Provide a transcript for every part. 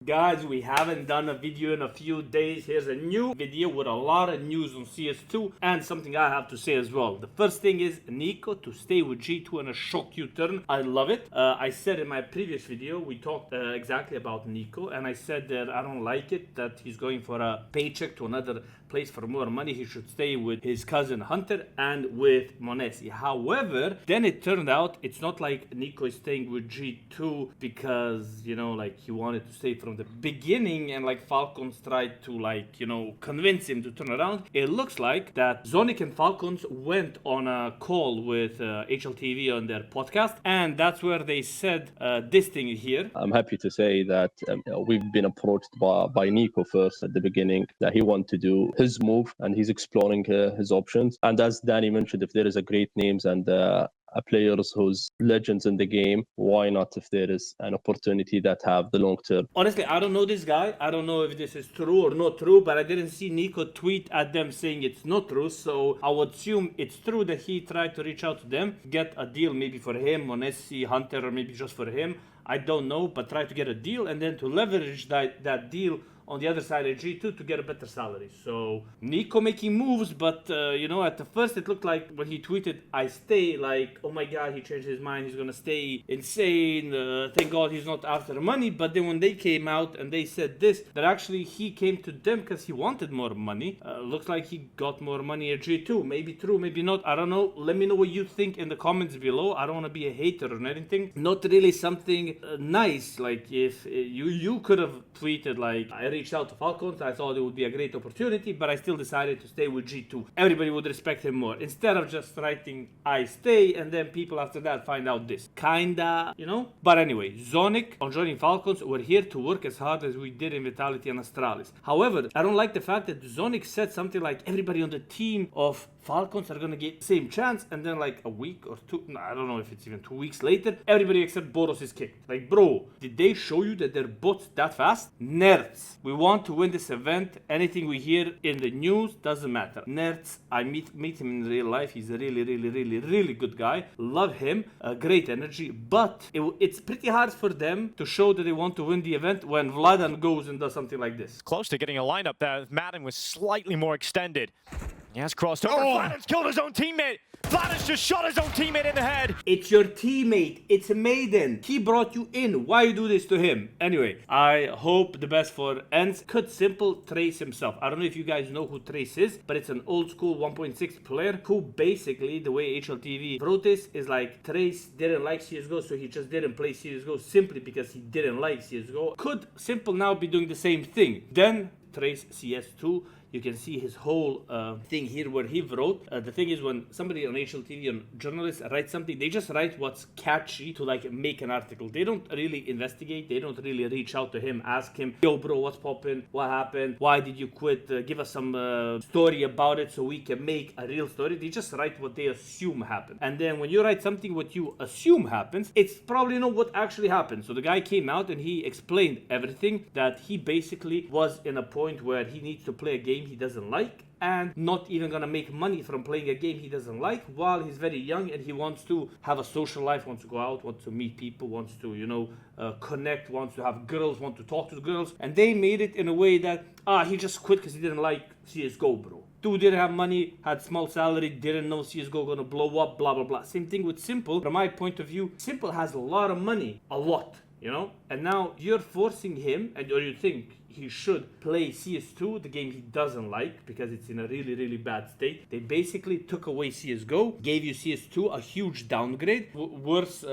Guys, we haven't done a video in a few days. Here's a new video with a lot of news on CS2 and something I have to say as well. The first thing is NIKO to stay with G2 in a shock U-turn. I love it. I said in my previous video, we talked exactly about NIKO, and I said that I don't like it, that he's going for a paycheck to another place for more money. He should stay with his cousin Hunter and with m0NESY. However, then it turned out it's not like NIKO is staying with G2 because, you know, like he wanted to stay from the beginning and like FALCONS tried to like, you know, convince him to turn around. It looks like that Zonic and FALCONS went on a call with HLTV on their podcast, and that's where they said this thing here. I'm happy to say that we've been approached by NIKO first at the beginning, that he wanted to do his move and he's exploring his options. And as Danny mentioned, if there is a great names and players who's legends in the game, why not if there is an opportunity that have the long term? Honestly, I don't know this guy. I don't know if this is true or not true, but I didn't see NIKO tweet at them saying it's not true. So I would assume it's true that he tried to reach out to them, get a deal maybe for him, m0NESY, Hunter, or maybe just for him. I don't know, but try to get a deal and then to leverage that deal on the other side of G2 to get a better salary. So NIKO making moves, but you know, at the first it looked like when he tweeted, I stay, like, oh my god, he changed his mind, he's gonna stay insane, thank god he's not after money. But then when they came out and they said this, that actually he came to them because he wanted more money. Looks like he got more money at G2. Maybe true, maybe not, I don't know. Let me know what you think in the comments below. I don't want to be a hater or anything. Not really something nice. Like if you could have tweeted like, I reached out to FALCONS, I thought it would be a great opportunity, but I still decided to stay with G2. Everybody would respect him more instead of just writing I stay and then people after that find out this. Kinda, you know? But anyway, Zonic on joining FALCONS, we're here to work as hard as we did in Vitality and Astralis. However, I don't like the fact that Zonic said something like everybody on the team of FALCONS are gonna get the same chance, and then like a week or two, no, I don't know if it's even 2 weeks later, everybody except Boros is kicked. Like, bro, did they show you that they're bots that fast? Nerds. We want to win this event. Anything we hear in the news doesn't matter. Nerds, I meet him in real life. He's a really good guy. Love him. Great energy. But it's pretty hard for them to show that they want to win the event when Vladan goes and does something like this. Close to getting a lineup that Madden was slightly more extended. He has crossed over. Vladan's killed his own teammate. Vladan's just shot his own teammate in the head. It's your teammate. It's a Maiden. He brought you in. Why you do this to him? Anyway, I hope the best for ENCE. Could simple Trace himself. I don't know if you guys know who Trace is, but it's an old school 1.6 player who basically, the way HLTV wrote this, is like Trace didn't like CSGO, so he just didn't play CSGO simply because he didn't like CSGO. Could simple now be doing the same thing? Then Trace CS2. You can see his whole thing here where he wrote. The thing is, when somebody on HLTV and journalists write something, they just write what's catchy to like make an article. They don't really investigate. They don't really reach out to him, ask him, yo bro, what's poppin'? What happened? Why did you quit? Give us some story about it so we can make a real story. They just write what they assume happened. And then when you write something what you assume happens, it's probably not what actually happened. So the guy came out and he explained everything, that he basically was in a point where he needs to play a game he doesn't like and not even gonna make money from playing a game he doesn't like while he's very young and he wants to have a social life, wants to go out, wants to meet people, wants to, you know, connect, wants to have girls, wants to talk to girls. And they made it in a way that he just quit because he didn't like CSGO, bro. Dude didn't have money, had small salary, didn't know CSGO gonna blow up, blah blah blah. Same thing with Simple. From my point of view, Simple has a lot of money, a lot, you know, and now you're forcing him, or you think he should play CS2, the game he doesn't like because it's in a really bad state. They basically took away CSGO, gave you CS2, a huge downgrade, worse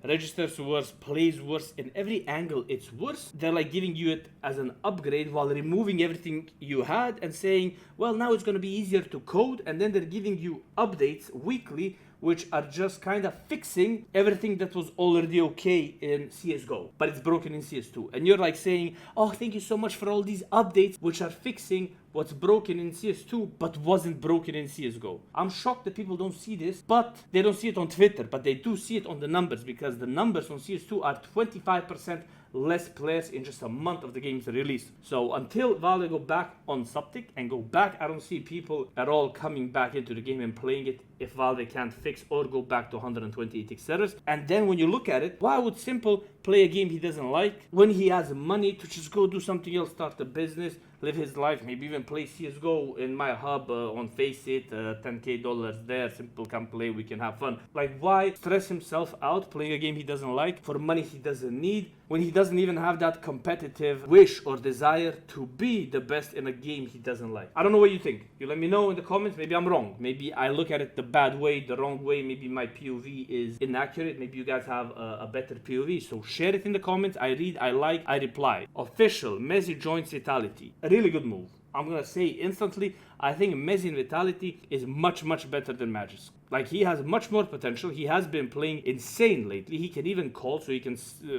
registers worse, plays worse, in every angle it's worse. They're like giving you it as an upgrade while removing everything you had and saying, well, now it's going to be easier to code, and then they're giving you updates weekly which are just kind of fixing everything that was already okay in CSGO, but it's broken in CS2. And you're like saying, oh, thank you so much for all these updates, which are fixing what's broken in CS2, but wasn't broken in CSGO. I'm shocked that people don't see this, but they don't see it on Twitter, but they do see it on the numbers, because the numbers on CS2 are 25% less players in just a month of the game's release. So until Valve go back on Subtic and go back, I don't see people at all coming back into the game and playing it if Valve can't fix or go back to 128x servers. And then when you look at it, why would Simple play a game he doesn't like when he has money to just go do something else, start a business, live his life, maybe even play CSGO in my hub on Faceit, $10K there, Simple can play, we can have fun. Like, why stress himself out playing a game he doesn't like for money he doesn't need when he doesn't even have that competitive wish or desire to be the best in a game he doesn't like? I don't know what you think. You let me know in the comments. Maybe I'm wrong. Maybe I look at it the bad way, the wrong way. Maybe my POV is inaccurate. Maybe you guys have a better POV. So share it in the comments. I read, I like, I reply. Official, Messi joins Vitality. A really good move. I'm gonna say instantly, I think Messi in Vitality is much, much better than Magis. Like, he has much more potential. He has been playing insane lately. He can even call, so he can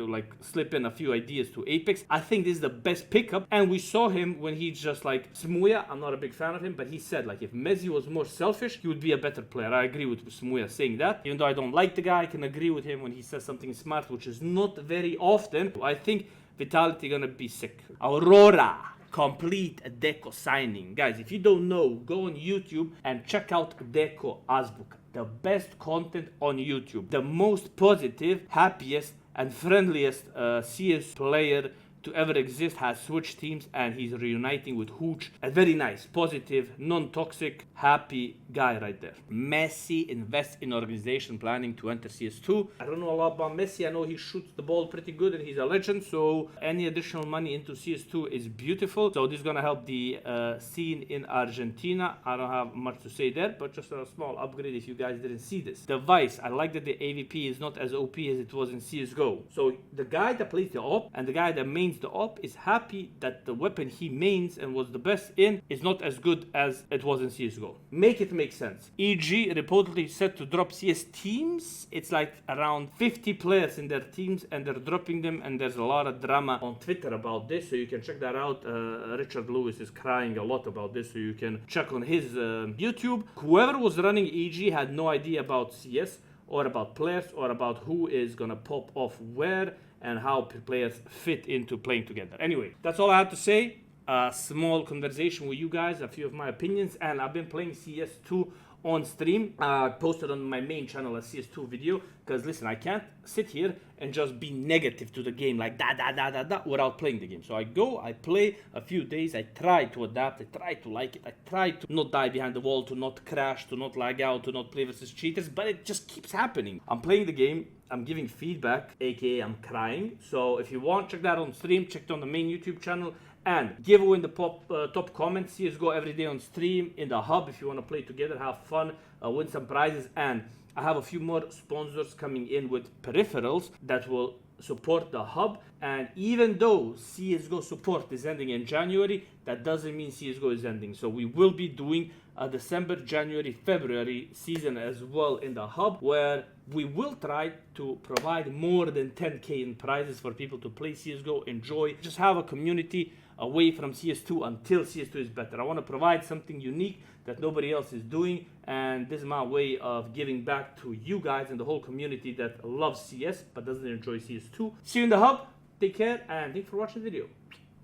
like slip in a few ideas to Apex. I think this is the best pickup. And we saw him when he just like Smuya. I'm not a big fan of him, but he said like if Messi was more selfish, he would be a better player. I agree with Smuya saying that. Even though I don't like the guy, I can agree with him when he says something smart, which is not very often. I think Vitality gonna be sick. Aurora. Complete Deco signing. Guys, if you don't know, go on YouTube and check out Deco Azbuka. The best content on YouTube. The most positive, happiest, and friendliest CS player to ever exist has switched teams and he's reuniting with Hooch. A very nice, positive, non-toxic, happy guy right there. Messi invests in organization planning to enter CS2. I don't know a lot about Messi. I know he shoots the ball pretty good and he's a legend. So any additional money into CS2 is beautiful. So this is gonna help the scene in Argentina. I don't have much to say there, but just a small upgrade if you guys didn't see this. Device, I like that the AVP is not as OP as it was in CSGO. So the guy that plays the op and the guy that mains the op is happy that the weapon he mains and was the best in is not as good as it was in CSGO. Make it make sense. EG reportedly set to drop CS teams. It's like around 50 players in their teams and they're dropping them, and there's a lot of drama on Twitter about this, so you can check that out. Richard Lewis is crying a lot about this, so you can check on his YouTube. Whoever was running EG had no idea about CS or about players or about who is gonna pop off where and how players fit into playing together. Anyway, that's all I had to say. A small conversation with you guys, a few of my opinions, and I've been playing CS2 on stream. Posted on my main channel a CS2 video, because listen, I can't sit here and just be negative to the game like da without playing the game. So I go, I play a few days, I try to adapt, I try to like it, I try to not die behind the wall, to not crash, to not lag out, to not play versus cheaters, but it just keeps happening. I'm playing the game, I'm giving feedback, aka I'm crying. So if you want, check that on stream, check it on the main YouTube channel. And giveaway in the top comments. CSGO every day on stream in the hub if you want to play together, have fun, win some prizes. And I have a few more sponsors coming in with peripherals that will support the hub. And even though CSGO support is ending in January, that doesn't mean CSGO is ending. So we will be doing a December, January, February season as well in the hub, where we will try to provide more than 10K in prizes for people to play CSGO, enjoy, just have a community away from CS2 until CS2 is better. I want to provide something unique that nobody else is doing, and this is my way of giving back to you guys and the whole community that loves CS but doesn't enjoy CS2. See you in the hub. Take care, and thanks for watching the video.